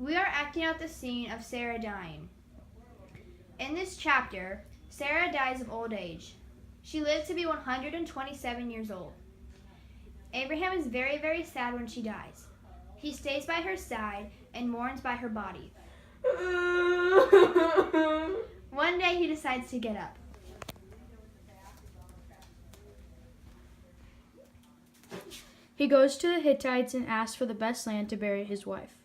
We are acting out the scene of Sarah dying. In this chapter, Sarah dies of old age. She lived to be 127 years old. Abraham is very, very sad when she dies. He stays by her side and mourns by her body. One day he decides to get up. He goes to the Hittites and asks for the best land to bury his wife.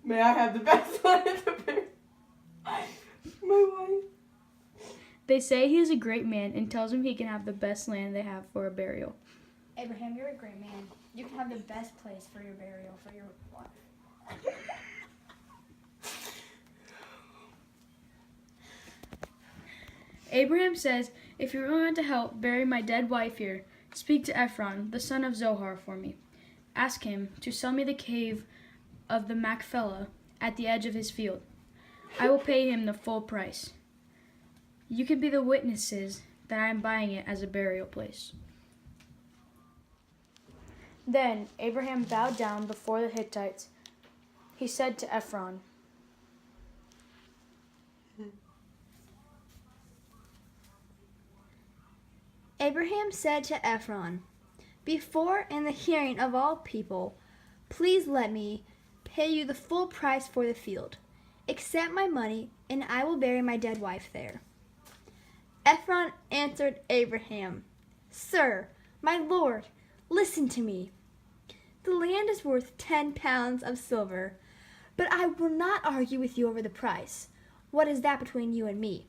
May I have the best land to bury my wife? They say he is a great man and tells him he can have the best land they have for a burial. Abraham, you're a great man. You can have the best place for your burial for your wife. Abraham says, if you really want to help bury my dead wife here, speak to Ephron, the son of Zohar, for me. Ask him to sell me the cave of the Machpelah at the edge of his field. I will pay him the full price. You can be the witnesses that I am buying it as a burial place. Then Abraham bowed down before the Hittites. He said to Ephron, Abraham said to Ephron, before in the hearing of all people, please let me pay you the full price for the field. Accept my money, and I will bury my dead wife there. Ephron answered Abraham, Sir, my lord, listen to me. The land is worth 10 pounds of silver, but I will not argue with you over the price. What is that between you and me?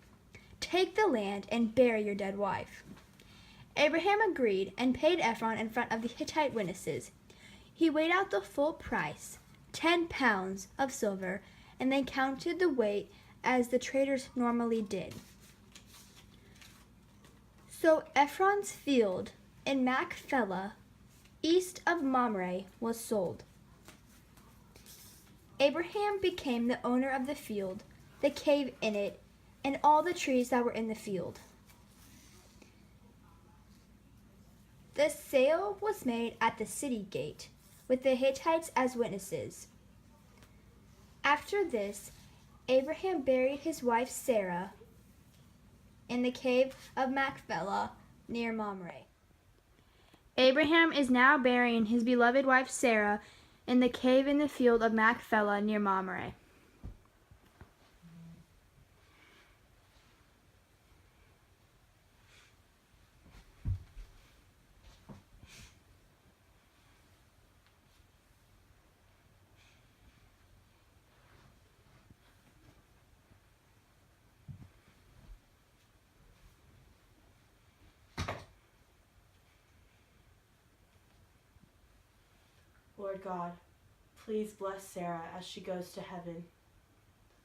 Take the land and bury your dead wife. Abraham agreed and paid Ephron in front of the Hittite witnesses. He weighed out the full price, 10 pounds of silver, and then counted the weight as the traders normally did. So Ephron's field in Machpelah, east of Mamre, was sold. Abraham became the owner of the field, the cave in it, and all the trees that were in the field. The sale was made at the city gate, with the Hittites as witnesses. After this, Abraham buried his wife Sarah in the cave of Machpelah near Mamre. Abraham is now burying his beloved wife Sarah in the cave in the field of Machpelah near Mamre. Lord God, please bless Sarah as she goes to heaven.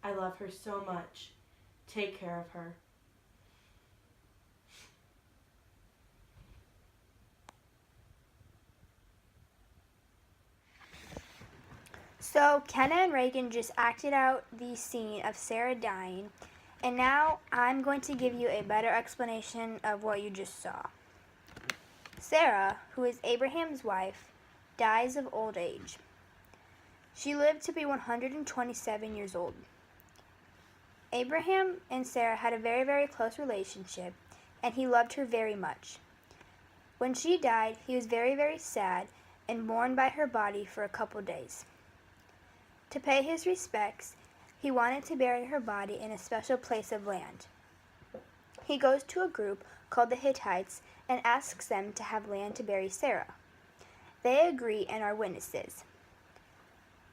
I love her so much. Take care of her. So Kenna and Reagan just acted out the scene of Sarah dying, and now I'm going to give you a better explanation of what you just saw. Sarah, who is Abraham's wife, dies of old age. She lived to be 127 years old. Abraham and Sarah had a very, very close relationship, and he loved her very much. When she died, he was very, very sad and mourned by her body for a couple days. To pay his respects, he wanted to bury her body in a special place of land. He goes to a group called the Hittites and asks them to have land to bury Sarah. They agree and are witnesses.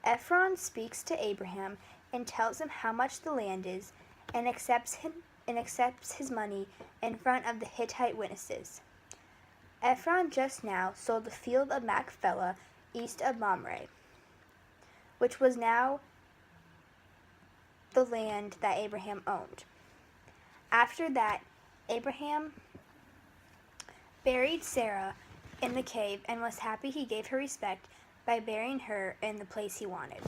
Ephron speaks to Abraham and tells him how much the land is and accepts his money in front of the Hittite witnesses. Ephron just now sold the field of Machpelah east of Mamre, which was now the land that Abraham owned. After that, Abraham buried Sarah in the cave and was happy he gave her respect by burying her in the place he wanted.